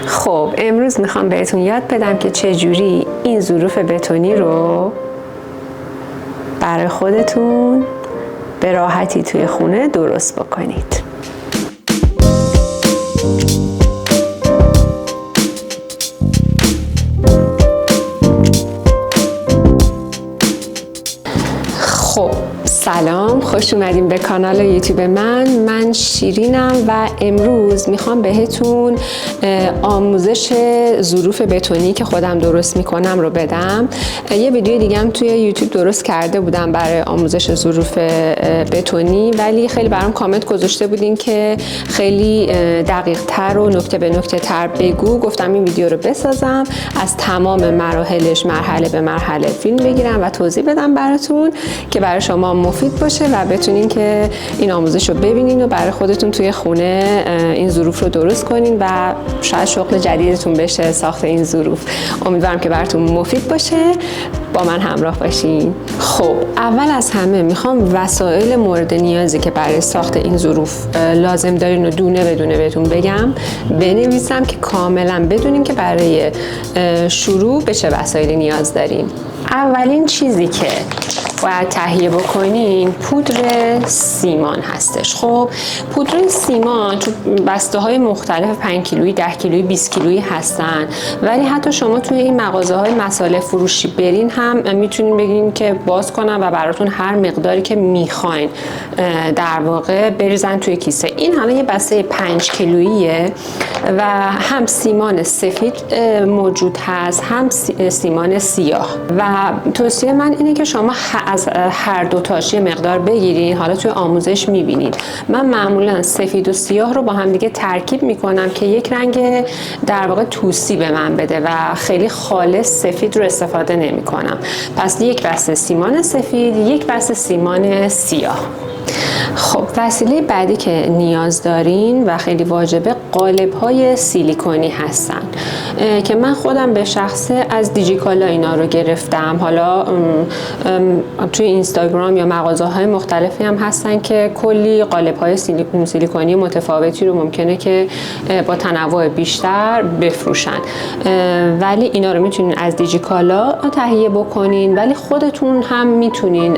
خب امروز میخوام بهتون یاد بدم که چجوری این ظروف بتونی رو برای خودتون به راحتی توی خونه درست بکنید. خب سلام، خوش اومدیم به کانال یوتیوب من شیرینم و امروز میخوام بهتون آموزش ظروف بتونی که خودم درست میکنم رو بدم. یه ویدیو دیگه هم توی یوتیوب درست کرده بودم برای آموزش ظروف بتونی، ولی خیلی برام کامنت گذاشته بودین که خیلی دقیق تر و نکته به نکته تر بگو. گفتم این ویدیو رو بسازم، از تمام مراحلش مرحله به مرحله فیلم بگیرم و توضیح بدم براتون که برای شما مفید باشه و بتونین که این آموزش رو ببینین و برای خودتون توی خونه این ظروف رو درست کنین و شاید شغل جدیدتون بشه ساخت این ظروف. امیدوارم که براتون مفید باشه، با من همراه باشین. خب اول از همه میخوام وسایل مورد نیازی که برای ساخت این ظروف لازم دارین و دونه بدونه بهتون بگم، بنویسم که کاملا بدونین که برای شروع به چه وسایلی نیاز دارین. اولین چیزی که باید تهیه بکنین پودر سیمان هستش. خب پودر سیمان تو بسته های مختلف 5 کیلویی، 10 کیلویی، 20 کیلویی هستن، ولی حتی شما توی این مغازه های مصالح فروشی برین هم میتونین بگین که باز کنن و براتون هر مقداری که میخواین در واقع بریزن توی کیسه. این حالا یه بسته 5 کیلوییه و هم سیمان سفید موجود هست هم سیمان سیاه و توصیه من اینه که شما از هر دوتاش یه مقدار بگیرین. حالا توی آموزش میبینید من معمولا سفید و سیاه رو با هم دیگه ترکیب میکنم که یک رنگ در واقع توسی به من بده و خیلی خالص سفید رو استفاده نمی کنم. پس یک بسته سیمان سفید، یک بسته سیمان سیاه. خب وسیله بعدی که نیاز دارین و خیلی واجبه قالب‌های سیلیکونی هستن که من خودم به شخصه از دیجیکالا اینا رو گرفتم. حالا توی اینستاگرام یا مغازه‌های مختلفی هم هستن که کلی قالب‌های سیلیکونی متفاوتی رو ممکنه که با تنوع بیشتر بفروشن، ولی اینا رو میتونین از دیجیکالا تهیه بکنین، ولی خودتون هم میتونین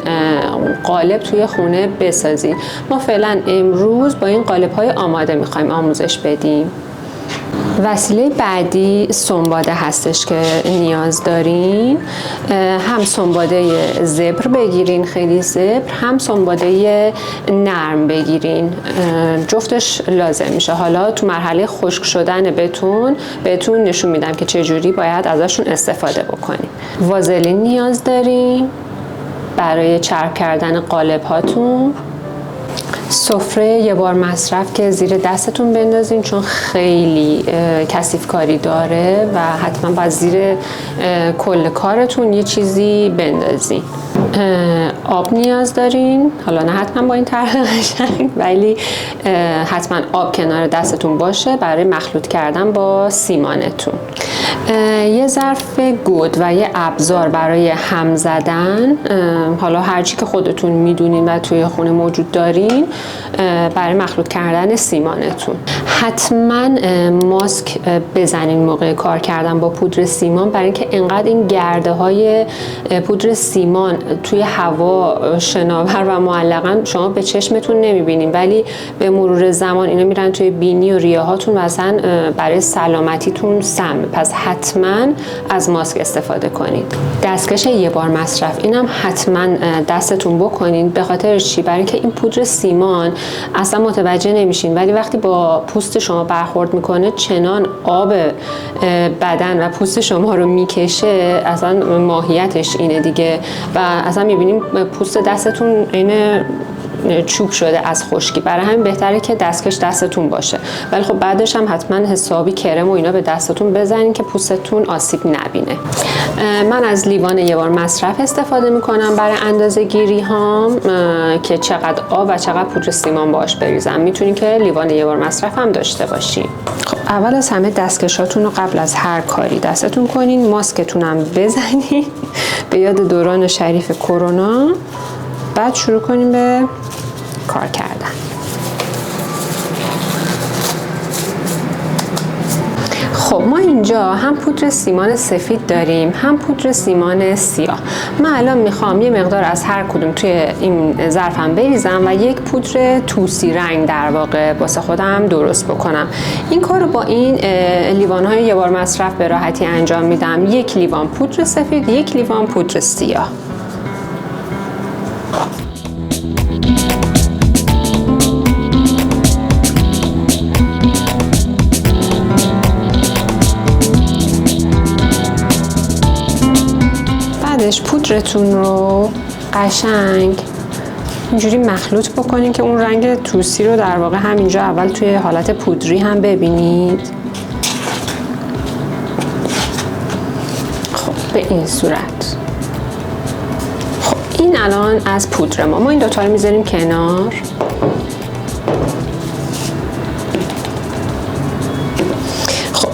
قالب توی خونه بسازین. ما فعلا امروز با این قالب‌های آماده میخوایم آموزش بدیم. وسیله بعدی سنباده هستش که نیاز دارین. هم سنباده زبر بگیرین، خیلی زبر، هم سنباده نرم بگیرین، جفتش لازم میشه. حالا تو مرحله خشک شدن بهتون نشون میدم که چجوری باید ازشون استفاده بکنین. وازلین نیاز دارین برای چرب کردن قالب هاتون. سفره یه بار مصرف که زیر دستتون بندازین چون خیلی کثیف کاری داره و حتما باید زیر کل کارتون یه چیزی بندازین. آب نیاز دارین، حالا نه حتما با این طرح قشنگ، ولی حتما آب کنار دستتون باشه برای مخلوط کردن با سیمانتون. یه ظرف گود و یه ابزار برای هم زدن، حالا هرچی که خودتون میدونین و توی خونه موجود دارین برای مخلوط کردن سیمانتون. حتما ماسک بزنین موقع کار کردن با پودر سیمان، برای اینکه انقدر این گرده های پودر سیمان توی هوا شناور و معلقاً شما به چشمتون نمیبینین، ولی به مرور زمان اینا میرن توی بینی و ریه هاتون و اصلا برای سلامتیتون سمه. پس حتما از ماسک استفاده کنید. دستکش یه بار مصرف اینم حتما دستتون بکنین. به خاطر چی؟ برای اینکه این پودر سیمان اصلا متوجه نمیشین، ولی وقتی با پوست شما برخورد میکنه چنان آب بدن و پوست شما رو میکشه، اصلا ماهیتش اینه دیگه و اصلا میبینیم پوست دستتون اینه چوب شده از خشکی. برای همین بهتره که دستکش دستتون باشه، ولی خب بعدش هم حتما حسابی کرم و اینا به دستتون بزنین که پوستتون آسیب نبینه. من از لیوان یه بار مصرف استفاده میکنم برای اندازه گیری هام که چقدر آب و چقدر پودر سیمان باش بریزم. میتونین که لیوان یه بار مصرف هم داشته باشین. خب اول از همه دستکشاتون رو قبل از هر کاری دستتون کنین، ماسکتون هم بزنین به یاد دوران شریف کرونا، بعد شروع کنیم به کار کردن. خب ما اینجا هم پودر سیمان سفید داریم هم پودر سیمان سیاه. من الان میخوام یه مقدار از هر کدوم توی این ظرفم بریزم و یک پودر توسی رنگ در واقع واسه خودم درست بکنم. این کار رو با این لیوان‌های یه بار مصرف به راحتی انجام میدم. یک لیوان پودر سفید، یک لیوان پودر سیاه. بعدش پودرتون رو قشنگ اینجوری مخلوط بکنین که اون رنگ توسی رو در واقع همینجا اول توی حالت پودری هم ببینید. خب به این صورت. خب این الان از پودر ما این دوتا رو میذاریم کنار.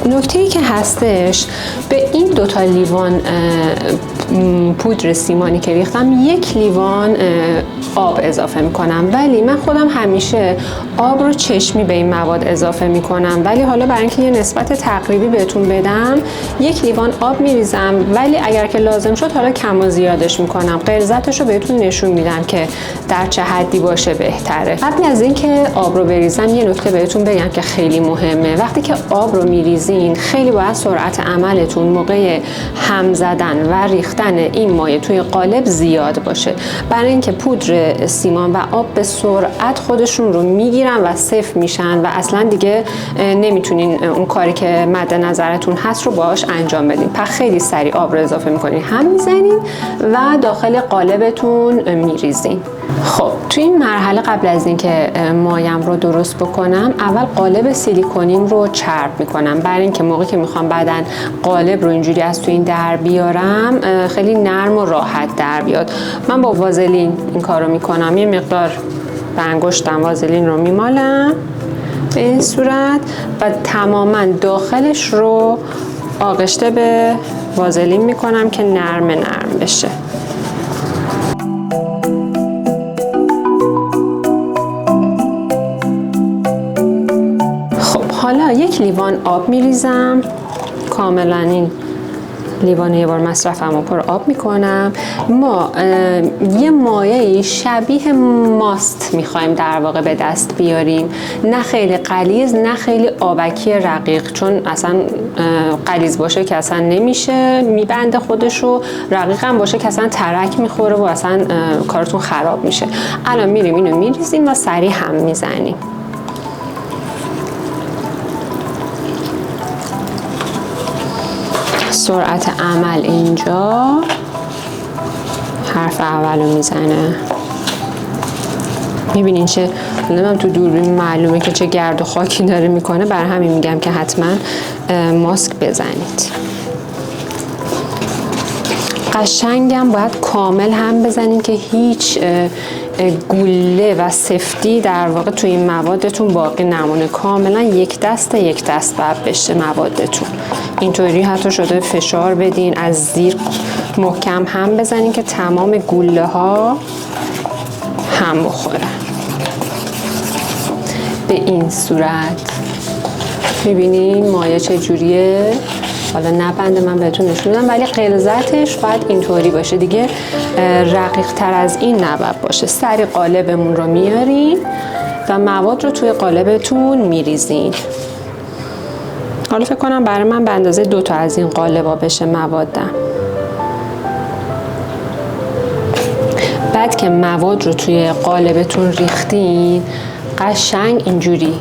نکته‌ای که هستش به این دوتا لیوان پودر سیمانی که ریختم یک لیوان آب اضافه میکنم، ولی من خودم همیشه آب رو چشمی به این مواد اضافه میکنم، ولی حالا برای اینکه یه نسبت تقریبی بهتون بدم یک لیوان آب میریزم، ولی اگر که لازم شد حالا کم و زیادش میکنم. غلظتش رو بهتون نشون میدم که در چه حدی باشه بهتره. قبل از اینکه آب رو بریزم یه نکته بهتون بگم که خیلی مهمه. وقتی که آب رو میریزین خیلی باید سرعت عملتون موقع هم زدن و ریختن این مایع توی قالب زیاد باشه، برای اینکه پودر سیمان و آب به سرعت خودشون رو میگیرن و صفر میشن و اصلا دیگه نمیتونین اون کاری که مد نظرتون هست رو باهاش انجام بدین. پس خیلی سریع آب رو اضافه میکنین، هم میزنین و داخل قالبتون میریزین. خب توی این مرحله قبل از اینکه مایم رو درست بکنم اول قالب سیلیکونیم رو چرب میکنم، برای اینکه موقعی که میخوام بعداً قالب رو اینجوری از توی این در بیارم خیلی نرم و راحت در بیاد. من با وازلین این کار رو میکنم. یه مقدار به انگشتم وازلین رو میمالم به این صورت و تماما داخلش رو آغشته به وازلین میکنم که نرم بشه. حالا یک لیوان آب میریزم، کاملا این لیوان یه بار مصرفم رو پر آب میکنم. ما یه مایعی شبیه ماست میخوایم در واقع به دست بیاریم، نه خیلی غلیظ نه خیلی آبکی رقیق، چون اصلا غلیظ باشه که اصلا نمیشه میبنده خودشو، رقیق هم باشه که اصلا ترک میخوره و اصلا کارتون خراب میشه. الان میریم اینو میریزیم و سریع هم میزنیم. سرعت عمل اینجا حرف اولو میزنه. میبینین چه من تو دوربین معلومه که چه گرد و خاکی داره میکنه، بر همین میگم که حتما ماسک بزنید. قشنگم باید کامل هم بزنین که هیچ گوله و سفتی در واقع توی این موادتون باقی نمونه. کاملا یک دست باید بشه موادتون. اینطوری حتی شده فشار بدین، از زیر محکم هم بزنین که تمام گوله ها هم بخوره. به این صورت میبینین مایه چجوریه. حالا نبنده من بهتون نشون میدم، ولی غلظتش باید اینطوری باشه دیگه، رقیق تر از این نباید باشه. سری قالبمون رو میارین و مواد رو توی قالبتون میریزین. حالا فکر کنم برای من به اندازه 2 تا از این قالبا بشه موادم. بعد که مواد رو توی قالبتون ریختین قشنگ اینجوری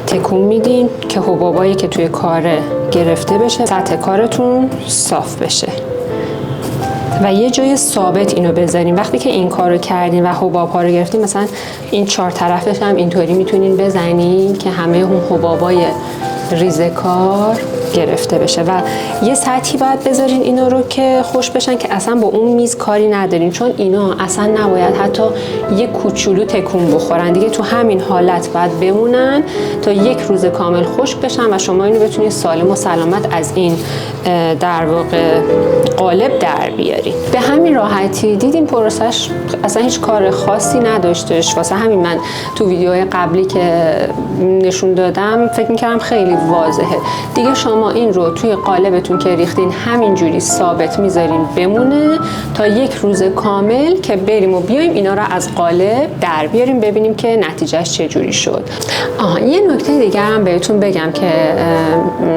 تکون میدین که حبابایی که توی کاره گرفته بشه، سطح کارتون صاف بشه و یه جای ثابت اینو بذارین. وقتی که این کارو کردین و حباب‌ها رو گرفتین، مثلا این 4 طرفش هم اینطوری میتونین بزنین که همه اون حبابای ریزه کار گرفته بشه و یه سطحی باید بذارین اینا رو که خوش بشن که اصلا با اون میز کاری ندارین، چون اینا اصلا نباید حتی یه کوچولو تکون بخورن دیگه، تو همین حالت باید بمونن تا یک روز کامل خشک بشن و شما اینو بتونید سالم و سلامت از این در واقع قالب در بیارین. به همین راحتی دیدین پروسش اصلا هیچ کار خاصی نداشتش. واسه همین من تو ویدیوهای قبلی که نشون دادم فکر میکردم خیلی واضحه. دیگه شما این رو توی قالبتون که ریختین همینجوری ثابت میذارین بمونه تا یک روز کامل که بریم و بیایم اینا رو از قالب در بیاریم ببینیم که نتیجهش چه جوری شد. یه نکته دیگه هم بهتون بگم که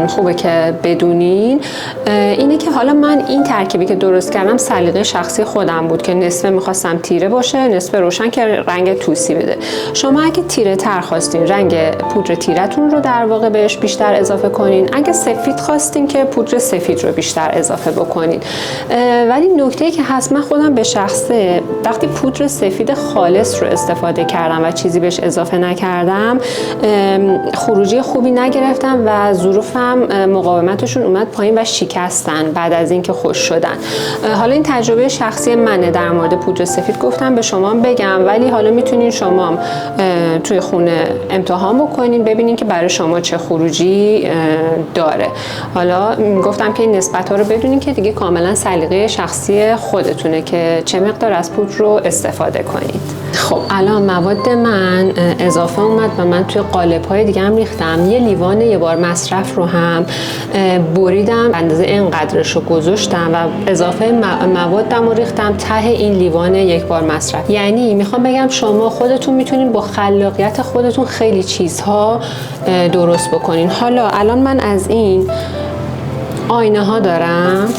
خوبه که بدونین، اینه که حالا من این ترکیبی که درست کردم سلیقه شخصی خودم بود که نصفه میخواستم تیره باشه، نصفه روشن که رنگ توسی بده. شما اگه تیره تر خواستین رنگ پودر تیرتون رو در واقع بهش بیشتر اضافه کنین، اگه سفید خواستین که پودر سفید رو بیشتر اضافه بکنین. ولی نکته‌ای که هست، من خودم به شخصه وقتی پودر سفید خالص رو استفاده کردم و چیزی بهش اضافه نکردم خروجی خوبی نگرفتم و ظروفم مقاومتشون اومد پایین و شکستن بعد از اینکه خشک شدن. حالا این تجربه شخصی منه در مورد پودر سفید، گفتم به شما بگم، ولی حالا میتونین شما توی خونه امتحان بکنین ببینین که برای شما چه خروجی داره. حالا گفتم که این نسبت‌ها رو بدونین که دیگه کاملا سلیقه شخصی خودتونه که چه مقدار از پودر رو استفاده کنید. خب الان مواد من اضافه اومد و من توی قالب‌های دیگه هم ریختم. یه لیوان یه بار مصرف رو هم بریدم، اندازه اینقدرش رو گذاشتم و اضافه موادم رو ریختم ته این لیوان یک بار مصرف. یعنی میخوام بگم شما خودتون میتونین با خلاقیت خودتون خیلی چیزها درست بکنین. حالا الان من از این آینه ها دارم،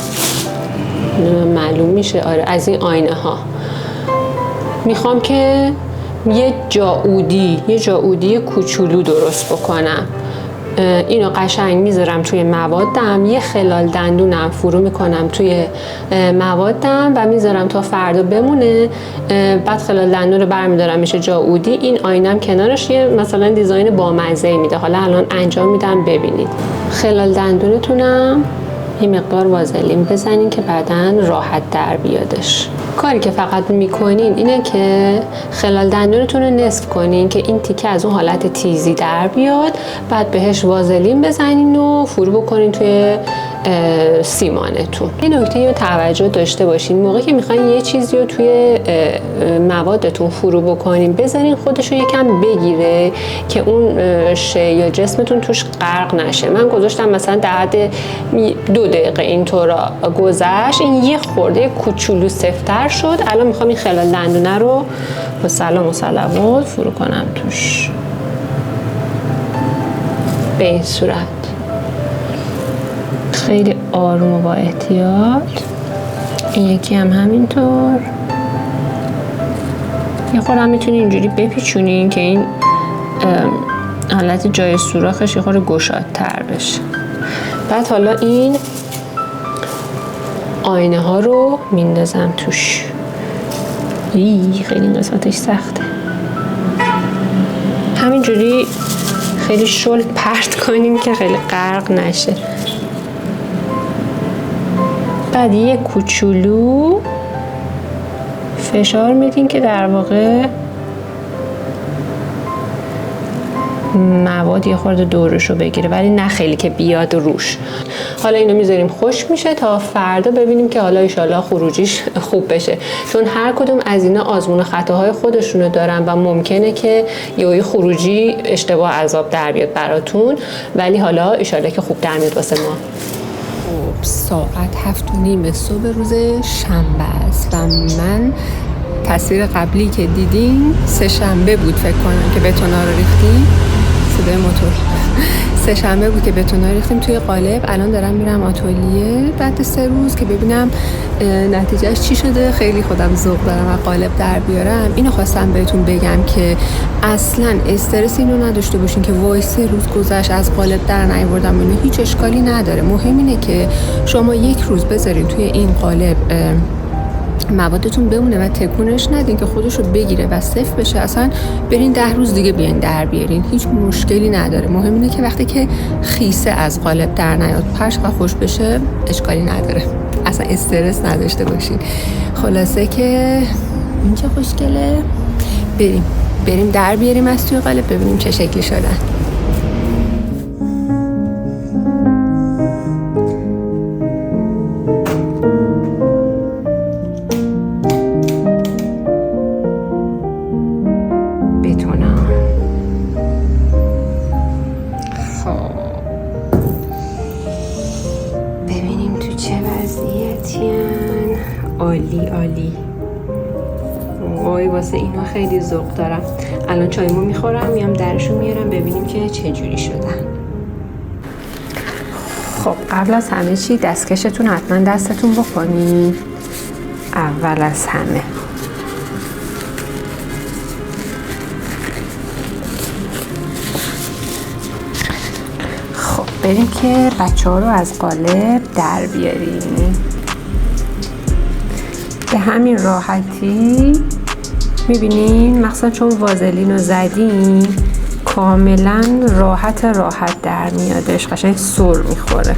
معلوم میشه، آره از این آینه ها میخوام که یه جاودی کوچولو درست بکنم. اینو قشنگ میذارم توی موادم، یه خلال دندونم فرو میکنم توی موادم و میذارم تا فردا بمونه. بعد خلال دندون رو برمیدارم میشه جاودی. این آینم کنارش یه مثلا دیزاین بامزه میده. حالا الان انجام میدم ببینید. خلال دندونتونم یه مقدار وازلین بزنین که بعداً راحت در بیادش. کاری که فقط میکنین اینه که خلال دندونتون رو نصف کنین که این تیکه از اون حالت تیزی در بیاد، بعد بهش وازلین بزنین و فرو بکنین توی سیمانتون. یه نکته رو توجه داشته باشین، موقعی که میخواین یه چیزی رو توی موادتون فرو بکنین بذارین خودش رو یکم بگیره که اون شی یا جسمتون توش غرق نشه. من گذاشتم مثلا در حد 2 دقیقه اینطورا گذشت، این یه خورده کوچولو سفتر شد. الان میخوام این خلال دندونه رو با سلام و صلوات فرو کنم توش به این صورت، خیلی آروم و با احتیاط. این یکی هم همینطور. یه خورده میتونی اینجوری بپیچونین که این حالت جای سوراخش یه خورده گشادتر بشه. بعد حالا این آینه ها رو میندازم توش. خیلی این قسمتش سخته. همینجوری خیلی شل پرت کنیم که خیلی غرق نشه. بعد یه کوچولو فشار میدین که در واقع مواد یه خورده دورش رو بگیره، ولی نه خیلی که بیاد روش. حالا اینو میذاریم خشک میشه تا فردا ببینیم که حالا ایشالله خروجیش خوب بشه، چون هر کدوم از اینا آزمون و خطاهای خودشونو دارن و ممکنه که یه خروجی اشتباه عذاب در بیاد براتون، ولی حالا ایشالله که خوب در میاد واسه ما. ساعت 7:30 صبح روز شنبه است و من تصویر قبلی که دیدین سه شنبه بود فکر کنم که بتونا رو ریختیم. صدای موتور. سه شنبه بود که بتونا رو ریختیم توی قالب. الان دارم میرم آتلیه بعد 3 روز که ببینم نتیجهش چی شده. خیلی خودم ذوق دارم و قالب در بیارم. اینو خواستم بهتون بگم که اصلا استرس اینو نداشته باشین که وای 3 روز گذشت از قالب در نیاوردم. اینو هیچ اشکالی نداره. مهم اینه که شما 1 روز بذارین توی این قالب موادتون بمونه و تکونش ندین که خودش رو بگیره و صفر بشه. اصلا برین 10 روز دیگه بیاین در بیارین، هیچ مشکلی نداره. مهم اینه که وقتی که خیسه از قالب در نیاد، پرش و خوش بشه، اشکالی نداره، اصلا استرس نداشته باشین. خلاصه که اینجا خوشگله. بریم در بیاریم از توی قالب ببینیم چه شکلی شدن. ببینیم تو چه وضعیتین. عالی. وای واسه اینا خیلی ذوق دارم. الان چایمو میخورم، میام درشو میارم ببینیم که چه جوری شدن. خب قبل از همه چی دستکشتون حتما دستتون بکنید اول از همه. خب بریم که بچه ها رو از قالب در بیاریم. به همین راحتی میبینین، مخصوصا چون وازلین رو زدیم کاملا راحت در میادش، قشنگ سر میخوره.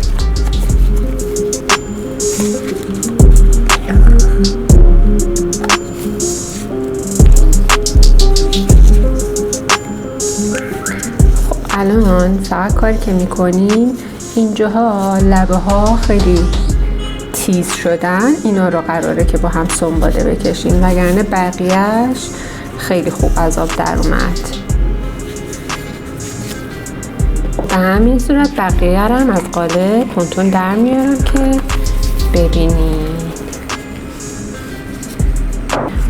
خب الان فقط کاری که میکنیم اینجاها لبه ها خیلی تیز شدن، اینا رو قراره که با هم سنباده بکشیم، وگرنه بقیهش خیلی خوب از آب در اومد. به همین صورت بقیه رو هم از قالب تون در میارم که ببینید.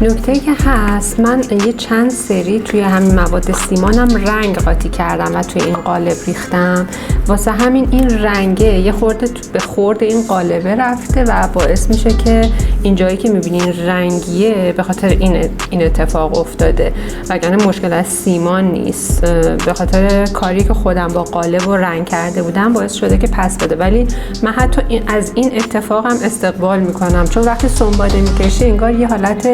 نکته که هست، من یه چند سری توی همین مواد سیمانم رنگ قاطی کردم و توی این قالب ریختم، واسه همین این رنگه یه خورده به خورد این قالبه رفته و باعث میشه که این جایی که میبینین رنگیه به خاطر این اتفاق افتاده، وگرنه مشکل از سیمان نیست. به خاطر کاری که خودم با قالب و رنگ کرده بودم باعث شده که پس بده، ولی من حتی از این اتفاقم استقبال میکنم، چون وقتی سنباده میکشی انگار یه حالت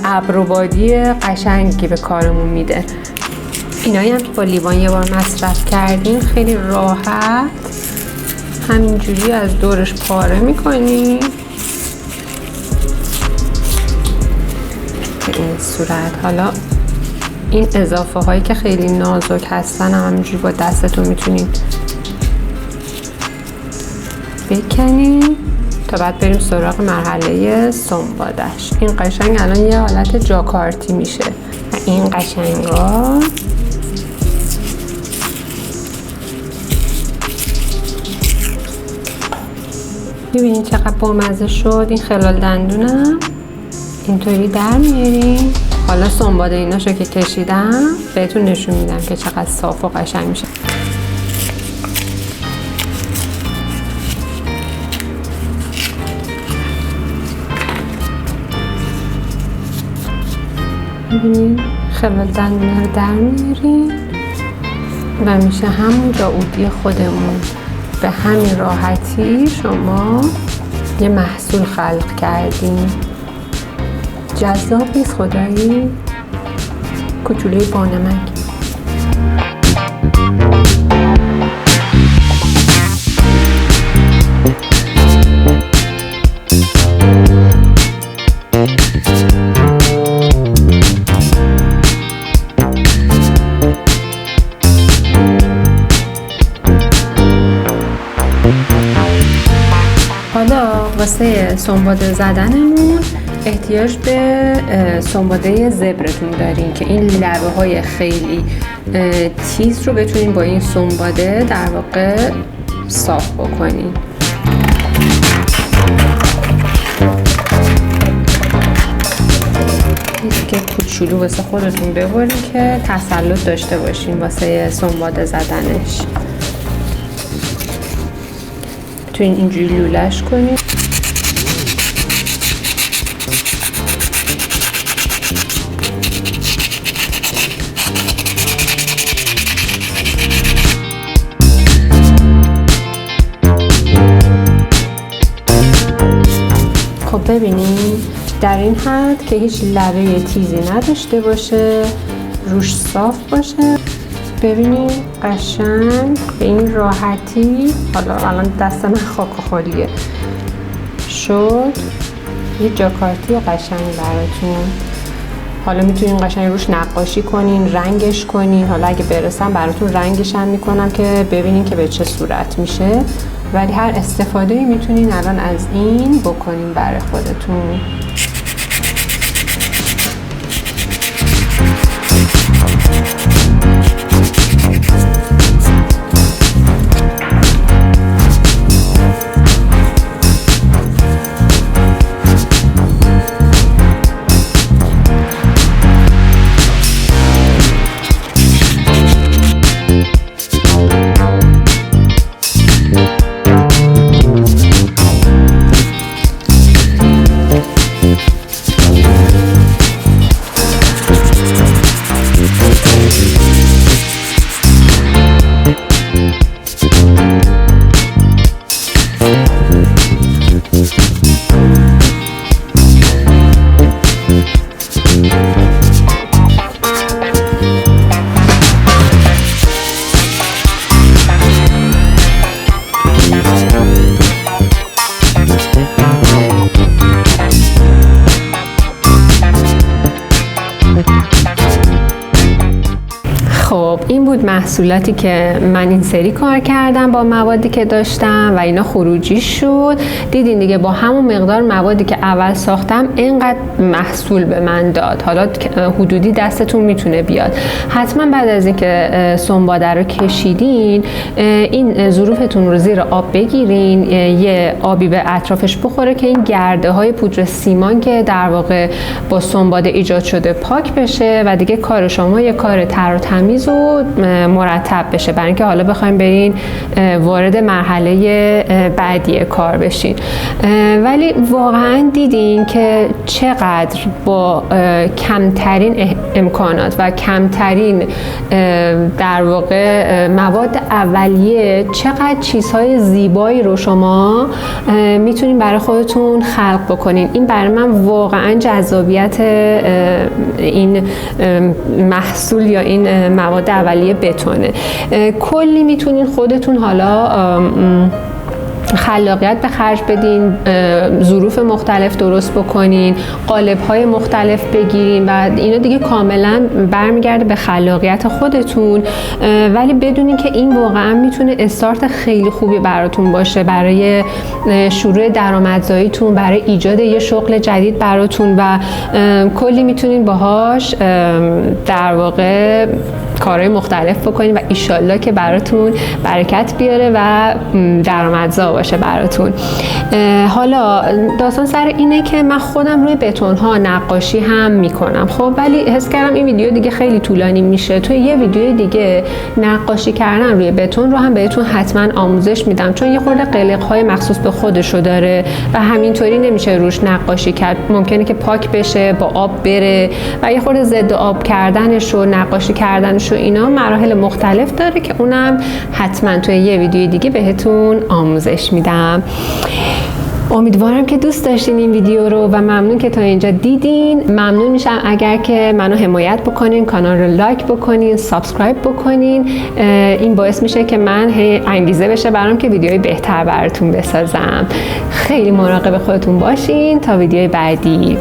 ابروبادی قشنگی به کارمون میده. اینایی هم که با لیوان یه بار مصرف کردیم خیلی راحت همینجوری از دورش پاره میکنیم به این صورت. حالا این اضافه هایی که خیلی نازک هستن همینجوری با دستتون میتونید بکنید تا بعد بریم سراغ مرحله سنبادش. این قشنگ الان یه حالت جاکارتی میشه و این قشنگا میبینید چقدر بامزه شد. این خلال دندونم اینطوری در میاریم. حالا سنباده ایناشو که کشیدم بهتون نشون میدم که چقدر صاف و قشنگ میشه. میبینید خلال دندونه رو در میاریم و میشه همون جاودی خودمون. به همین راحتی شما یه محصول خلق کردین. جذاب نیست خدایی؟ کوچولوی بانمک. حالا واسه سنباده زدنمون احتیاج به سنباده زبرتون دارین که این لبه های خیلی تیز رو بتونین با این سنباده در واقع صاف بکنین. که کوچولو واسه خودتون ببرین که تسلط داشته باشین واسه سنباده زدنش. تو اینجوری لولش کنید. خب ببینید در این حد که هیچ لبه تیزی نداشته باشه، روش صاف باشه. ببینید قشنگ به این راحتی، حالا الان دست من خاک و خالیه، شد یه جاکارتی قشنگ براتون. حالا میتونین قشنگ روش نقاشی کنین، رنگش کنین. حالا اگه برسم براتون رنگش هم میکنم که ببینین که به چه صورت میشه، ولی هر استفاده‌ای میتونین الان از این بکنین برای خودتون. خب این بود محصولاتی که من این سری کار کردم با موادی که داشتم و اینا خروجی شد. دیدین دیگه با همون مقدار موادی که اول ساختم اینقدر محصول به من داد. حالا حدودی دستتون میتونه بیاد. حتما بعد از اینکه سنباده رو کشیدین این ظروفتون رو زیر آب بگیرین، یه آبی به اطرافش بخوره که این گرده های پودر سیمان که در واقع با سنباده ایجاد شده پاک بشه و دیگه کار شما یه کار تر و تمیز و مرتب بشه، برای اینکه حالا بخوایم برین وارد مرحله بعدی کار بشین. ولی واقعا دیدین که چقدر با کمترین امکانات و کمترین در واقع مواد اولیه چقدر چیزهای زیبایی رو شما میتونین برای خودتون خلق بکنین. این برای من واقعا جذابیت این محصول یا این مواد اولیه بتونه. کلی میتونین خودتون حالا خلاقیت به خرج بدین، ظروف مختلف درست بکنین، قالب‌های مختلف بگیرین و اینا دیگه کاملا برمیگرده به خلاقیت خودتون. ولی بدونین که این واقعا میتونه استارت خیلی خوبی براتون باشه برای شروع درآمدزاییتون، برای ایجاد یه شغل جدید براتون و کلی میتونین باهاش در واقع کارهای مختلف بکنین و ایشالله که براتون برکت بیاره و درآمدزا باشه براتون. حالا داستان سر اینه که من خودم روی بتون‌ها نقاشی هم میکنم. خب ولی حس کردم این ویدیو دیگه خیلی طولانی میشه. توی یه ویدیو دیگه نقاشی کردن روی بتون رو هم بهتون حتما آموزش میدم، چون یه خورده قلق‌های مخصوص به خودشو داره و همینطوری نمیشه روش نقاشی کرد. ممکنه که پاک بشه، با آب بره و یه خورده ضد آب کردنش و نقاشی کردنش و اینا مراحل مختلف داره که اونم حتما توی یه ویدیو دیگه بهتون آموزش میدم. امیدوارم که دوست داشتین این ویدیو رو و ممنون که تا اینجا دیدین. ممنون میشم اگر که منو حمایت بکنین، کانال رو لایک بکنین، سابسکرایب بکنین. این باعث میشه که من انگیزه بشه برام که ویدیوهای بهتر براتون بسازم. خیلی مراقب خودتون باشین تا ویدیوی بعدی.